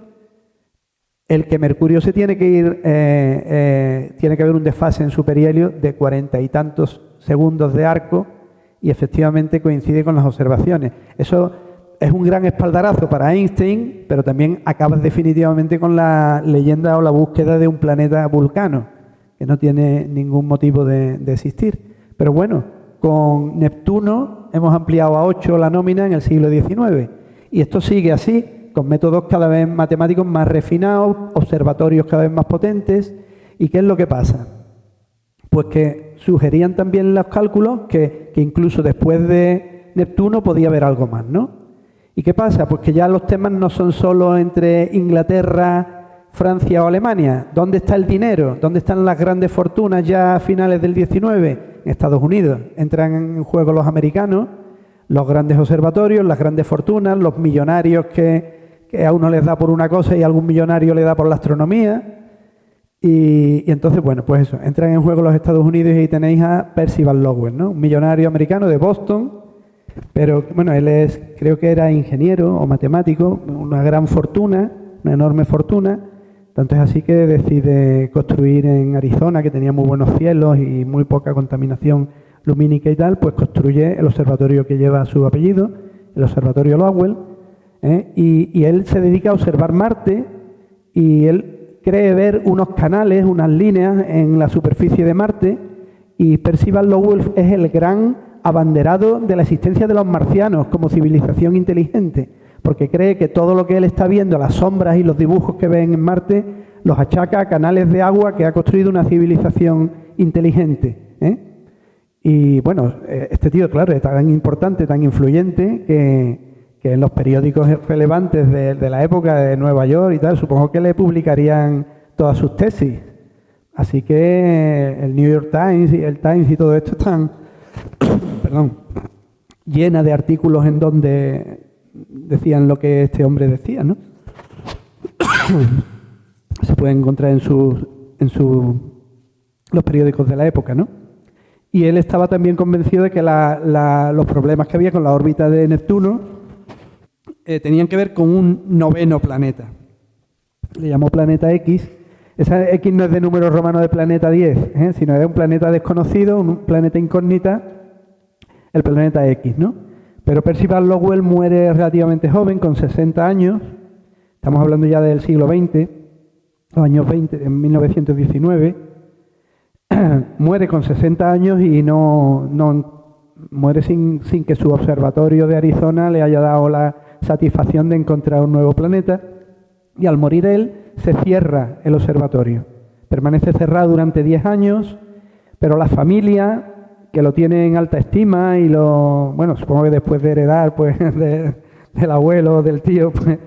el que Mercurio se tiene que ir, tiene que haber un desfase en su perihelio de 40 y tantos segundos de arco, y efectivamente coincide con las observaciones. Eso es un gran espaldarazo para Einstein, pero también acaba definitivamente con la leyenda o la búsqueda de un planeta Vulcano, que no tiene ningún motivo de existir. Pero bueno, con Neptuno hemos ampliado a 8 la nómina en el siglo XIX, y esto sigue así, con métodos cada vez matemáticos más refinados, observatorios cada vez más potentes. ¿Y qué es lo que pasa? Pues que sugerían también los cálculos que incluso después de Neptuno podía haber algo más, ¿no? ¿Y qué pasa? Pues que ya los temas no son solo entre Inglaterra, Francia o Alemania. ¿Dónde está el dinero? ¿Dónde están las grandes fortunas ya a finales del 19? En Estados Unidos. Entran en juego los americanos, los grandes observatorios, las grandes fortunas, los millonarios que a uno les da por una cosa y a algún millonario le da por la astronomía. Y entonces, bueno, pues eso, entran en juego los Estados Unidos y ahí tenéis a Percival Lowell, ¿no? Un millonario americano de Boston, pero bueno, él creo que era ingeniero o matemático, una gran fortuna, una enorme fortuna. Tanto es así que decide construir en Arizona, que tenía muy buenos cielos y muy poca contaminación lumínica y tal, pues construye el observatorio que lleva su apellido, el Observatorio Lowell, y él se dedica a observar Marte y él cree ver unos canales, unas líneas en la superficie de Marte, y Percival Lowell es el gran abanderado de la existencia de los marcianos como civilización inteligente, porque cree que todo lo que él está viendo, las sombras y los dibujos que ven en Marte, los achaca a canales de agua que ha construido una civilización inteligente. Y bueno, este tío, claro, es tan importante, tan influyente, que en los periódicos relevantes de la época de Nueva York y tal, supongo que le publicarían todas sus tesis. Así que el New York Times y el Times y todo esto están llena de artículos en donde decían lo que este hombre decía, ¿no? Se puede encontrar en los periódicos de la época, ¿no? Y él estaba también convencido de que los problemas que había con la órbita de Neptuno tenían que ver con un noveno planeta. Le llamó planeta X. Esa X no es de número romano de planeta 10, sino es un planeta desconocido, un planeta incógnita, el planeta X, ¿no? Pero Percival Lowell muere relativamente joven, con 60 años. Estamos hablando ya del siglo XX, los años 20, en 1919. Muere con 60 años y no muere sin que su observatorio de Arizona le haya dado la satisfacción de encontrar un nuevo planeta, y al morir él se cierra el observatorio. Permanece cerrado durante 10 años, pero la familia, que lo tiene en alta estima y bueno, supongo que después de heredar pues del abuelo, del tío, pues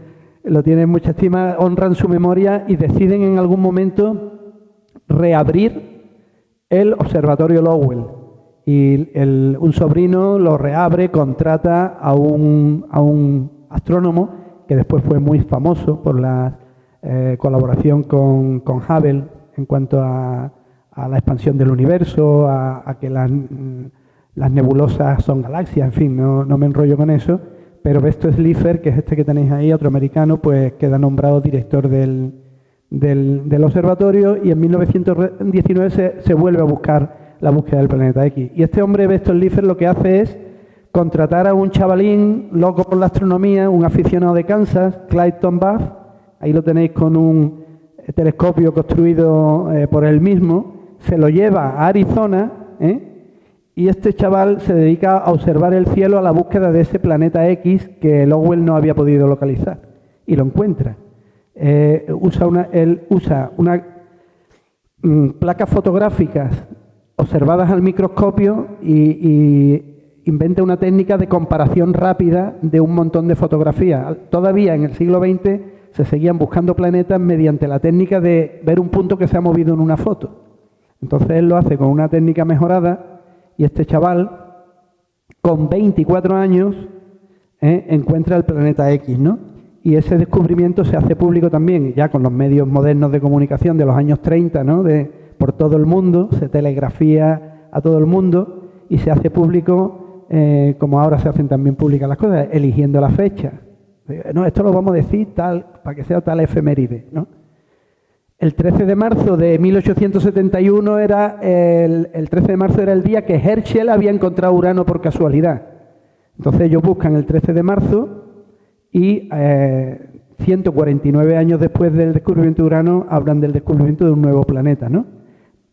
lo tienen en mucha estima, honran su memoria y deciden en algún momento reabrir el Observatorio Lowell. Y un sobrino lo reabre, contrata a un astrónomo que después fue muy famoso por la colaboración con Hubble en cuanto a la expansión del universo, a que las nebulosas son galaxias, en fin, no me enrollo con eso, pero Besto Slipher, que es este que tenéis ahí, otro americano, pues queda nombrado director del observatorio, y en 1919 se vuelve a buscar la búsqueda del planeta X. Y este hombre, Besto Slipher, lo que hace es contratar a un chavalín loco por la astronomía, un aficionado de Kansas, Clayton Buff, ahí lo tenéis con un telescopio construido por él mismo, se lo lleva a Arizona, y este chaval se dedica a observar el cielo a la búsqueda de ese planeta X que Lowell no había podido localizar, y lo encuentra. Él usa placas fotográficas observadas al microscopio y inventa una técnica de comparación rápida de un montón de fotografías. Todavía en el siglo XX se seguían buscando planetas mediante la técnica de ver un punto que se ha movido en una foto. Entonces él lo hace con una técnica mejorada, y este chaval, con 24 años, encuentra el planeta X, ¿no? Y ese descubrimiento se hace público también, ya con los medios modernos de comunicación de los años 30, ¿no? Por todo el mundo, se telegrafía a todo el mundo y se hace público, como ahora se hacen también públicas las cosas, eligiendo la fecha. No, esto lo vamos a decir tal, para que sea tal efeméride, ¿no? El 13 de marzo de 1871 era el 13 de marzo era el día que Herschel había encontrado Urano por casualidad. Entonces ellos buscan el 13 de marzo y 149 años después del descubrimiento de Urano hablan del descubrimiento de un nuevo planeta, ¿no?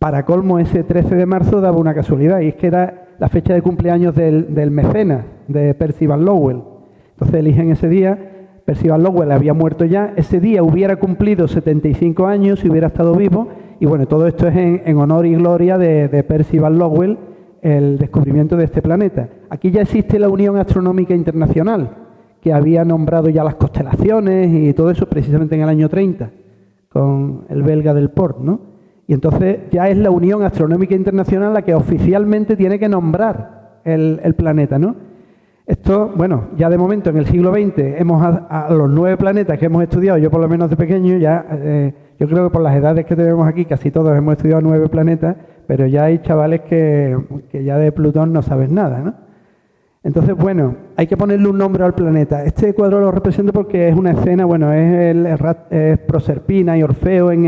Para colmo, ese 13 de marzo daba una casualidad, y es que era la fecha de cumpleaños del mecenas de Percival Lowell. Entonces eligen ese día. Percival Lowell había muerto ya, ese día hubiera cumplido 75 años si hubiera estado vivo, Y bueno, todo esto es en honor y gloria de Percival Lowell, el descubrimiento de este planeta. Aquí ya existe la Unión Astronómica Internacional, que había nombrado ya las constelaciones y todo eso precisamente en el año 30, con el belga Delport, ¿no? Y entonces ya es la Unión Astronómica Internacional la que oficialmente tiene que nombrar el planeta, ¿no? Esto, bueno, ya de momento en el siglo XX a los 9 planetas que hemos estudiado, yo por lo menos de pequeño, ya yo creo que por las edades que tenemos aquí casi todos hemos estudiado 9 planetas, pero ya hay chavales que ya de Plutón no saben nada, ¿no? Entonces, bueno, hay que ponerle un nombre al planeta. Este cuadro lo represento porque es una escena, bueno, es Proserpina y Orfeo en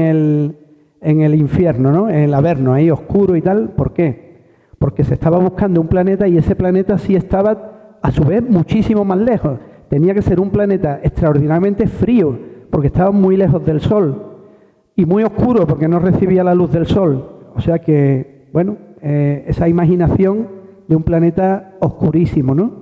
el infierno, ¿no? En el Averno, ahí oscuro y tal. ¿Por qué? Porque se estaba buscando un planeta y ese planeta sí estaba, a su vez, muchísimo más lejos. Tenía que ser un planeta extraordinariamente frío, porque estaba muy lejos del Sol, y muy oscuro, porque no recibía la luz del Sol. O sea que, bueno, esa imaginación de un planeta oscurísimo, ¿no?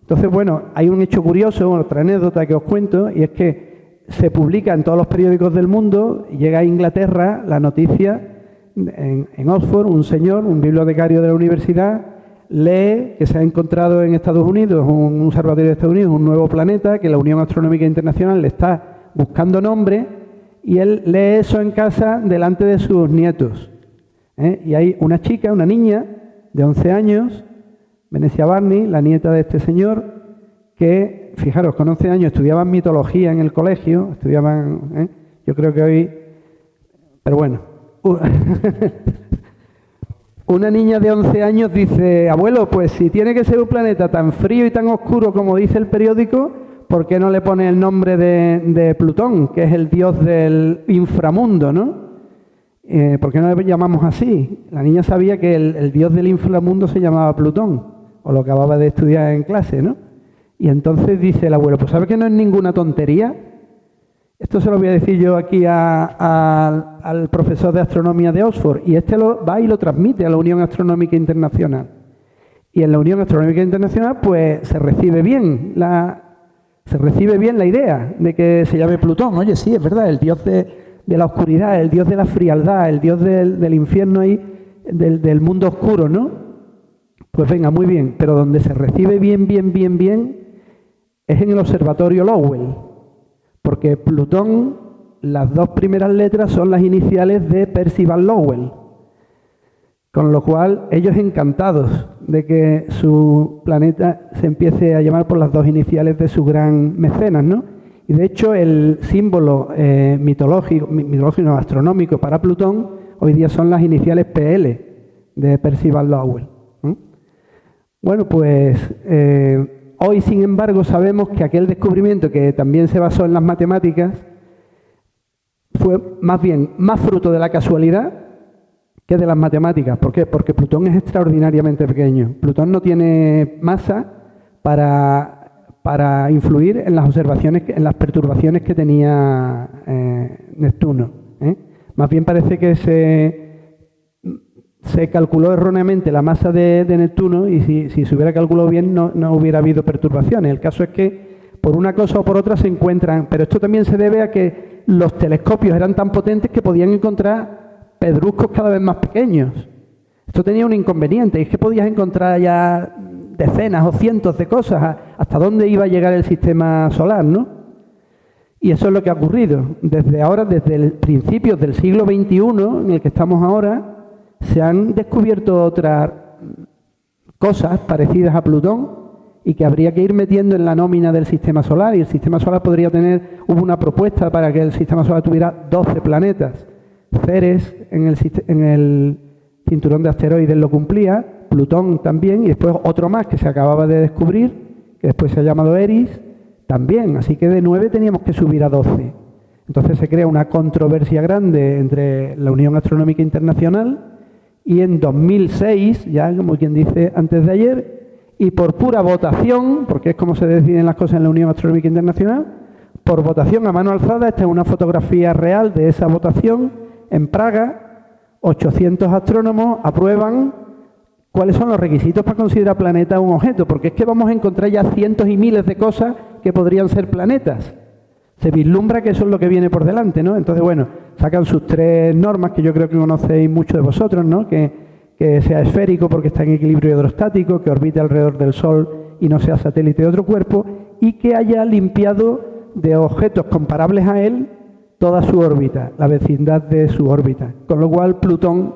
Entonces, bueno, hay un hecho curioso, otra anécdota que os cuento, y es que se publica en todos los periódicos del mundo, y llega a Inglaterra la noticia, en Oxford, un señor, un bibliotecario de la universidad, lee que se ha encontrado en Estados Unidos, un observatorio de Estados Unidos, un nuevo planeta, que la Unión Astronómica Internacional le está buscando nombre, y él lee eso en casa delante de sus nietos. Y hay una chica, una niña de 11 años, Venecia Barney, la nieta de este señor, que, fijaros, con 11 años estudiaban mitología en el colegio, estudiaban, yo creo que hoy, pero bueno, una niña de 11 años dice, abuelo, pues si tiene que ser un planeta tan frío y tan oscuro como dice el periódico, ¿por qué no le pone el nombre de Plutón, que es el dios del inframundo, ¿no? ¿Por qué no le llamamos así? La niña sabía que el dios del inframundo se llamaba Plutón, o lo acababa de estudiar en clase, ¿no? Y entonces dice el abuelo, pues ¿sabe que no es ninguna tontería? Esto se lo voy a decir yo aquí al profesor de astronomía de Oxford, y este va y lo transmite a la Unión Astronómica Internacional. Y en la Unión Astronómica Internacional, pues se recibe bien la idea de que se llame Plutón. Oye, sí, es verdad, el dios de la oscuridad, el dios de la frialdad, el dios del infierno ahí, del mundo oscuro, ¿no? Pues venga, muy bien, pero donde se recibe bien es en el observatorio Lowell, porque Plutón, las 2 primeras letras son las iniciales de Percival Lowell, con lo cual ellos encantados de que su planeta se empiece a llamar por las 2 iniciales de su gran mecenas, ¿no? Y de hecho el símbolo mitológico astronómico para Plutón hoy día son las iniciales PL de Percival Lowell. Bueno, pues hoy, sin embargo, sabemos que aquel descubrimiento, que también se basó en las matemáticas, fue más fruto de la casualidad que de las matemáticas. ¿Por qué? Porque Plutón es extraordinariamente pequeño. Plutón no tiene masa para influir en las observaciones, en las perturbaciones que tenía Neptuno. Más bien parece que se calculó erróneamente la masa de Neptuno, y si se hubiera calculado bien no hubiera habido perturbaciones. El caso es que por una cosa o por otra se encuentran, pero esto también se debe a que los telescopios eran tan potentes que podían encontrar pedruscos cada vez más pequeños. Esto tenía un inconveniente, y es que podías encontrar ya decenas o cientos de cosas, hasta dónde iba a llegar el sistema solar, ¿no? Y eso es lo que ha ocurrido. Desde el principios del siglo XXI, en el que estamos ahora, se han descubierto otras cosas parecidas a Plutón y que habría que ir metiendo en la nómina del sistema solar, y el sistema solar hubo una propuesta para que el sistema solar tuviera 12 planetas. Ceres en el cinturón de asteroides lo cumplía, Plutón también, y después otro más que se acababa de descubrir, que después se ha llamado Eris, también. Así que de 9 teníamos que subir a 12. Entonces se crea una controversia grande entre la Unión Astronómica Internacional, y en 2006, ya como quien dice antes de ayer, y por pura votación, porque es como se deciden las cosas en la Unión Astronómica Internacional, por votación a mano alzada, esta es una fotografía real de esa votación en Praga, 800 astrónomos aprueban cuáles son los requisitos para considerar planeta un objeto, porque es que vamos a encontrar ya cientos y miles de cosas que podrían ser planetas. Se vislumbra que eso es lo que viene por delante, ¿no? Entonces, bueno, sacan sus 3 normas, que yo creo que conocéis muchos de vosotros, ¿no? Que sea esférico porque está en equilibrio hidrostático, que orbite alrededor del Sol y no sea satélite de otro cuerpo, y que haya limpiado de objetos comparables a él toda su órbita, la vecindad de su órbita, con lo cual Plutón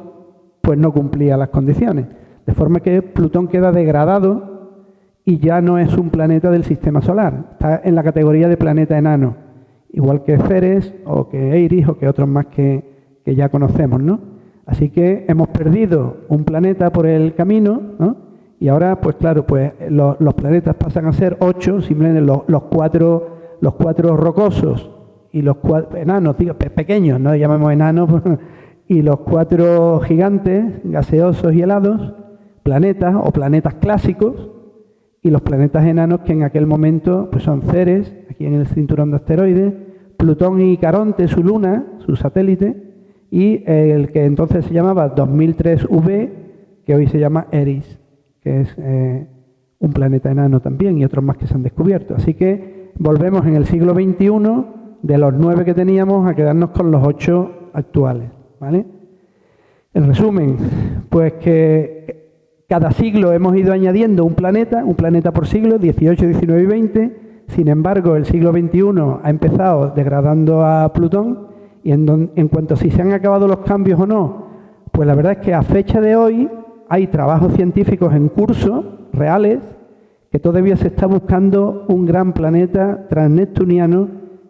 pues no cumplía las condiciones, de forma que Plutón queda degradado y ya no es un planeta del sistema solar, está en la categoría de planeta enano, igual que Ceres o que Eris o que otros más que ya conocemos, ¿no? Así que hemos perdido un planeta por el camino, ¿no? Y ahora, pues claro, pues los planetas pasan a ser 8, simplemente los cuatro rocosos y los 4 enanos, digo, pequeños, no llamamos enanos, y los 4 gigantes, gaseosos y helados, planetas o planetas clásicos, y los planetas enanos que en aquel momento pues son Ceres, aquí en el cinturón de asteroides, Plutón y Caronte, su luna, su satélite, y el que entonces se llamaba 2003V, que hoy se llama Eris, que es un planeta enano también, y otros más que se han descubierto. Así que volvemos en el siglo XXI, de los 9 que teníamos, a quedarnos con los 8 actuales, ¿vale? En resumen, pues que cada siglo hemos ido añadiendo un planeta por siglo, 18, 19 y 20. Sin embargo, el siglo XXI ha empezado degradando a Plutón, y en cuanto a si se han acabado los cambios o no, pues la verdad es que a fecha de hoy hay trabajos científicos en curso, reales, que todavía se está buscando un gran planeta transneptuniano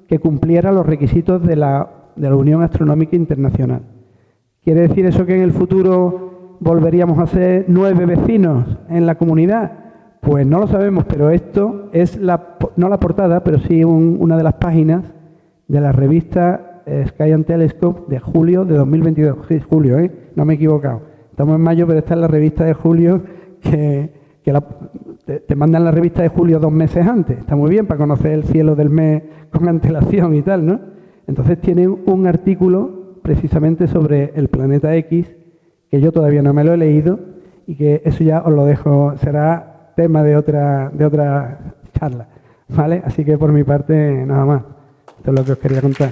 que cumpliera los requisitos de la Unión Astronómica Internacional. ¿Quiere decir eso que en el futuro volveríamos a ser 9 vecinos en la comunidad? Pues no lo sabemos, pero esto es no la portada, pero sí una de las páginas de la revista Sky and Telescope de julio de 2022. Sí, julio, no me he equivocado. Estamos en mayo, pero esta es la revista de julio que te mandan la revista de julio 2 meses antes. Está muy bien para conocer el cielo del mes con antelación y tal, ¿no? Entonces tiene un artículo precisamente sobre el planeta X, que yo todavía no me lo he leído, y que eso ya os lo dejo, será tema de otra charla, ¿vale? Así que por mi parte, nada más. Esto es lo que os quería contar.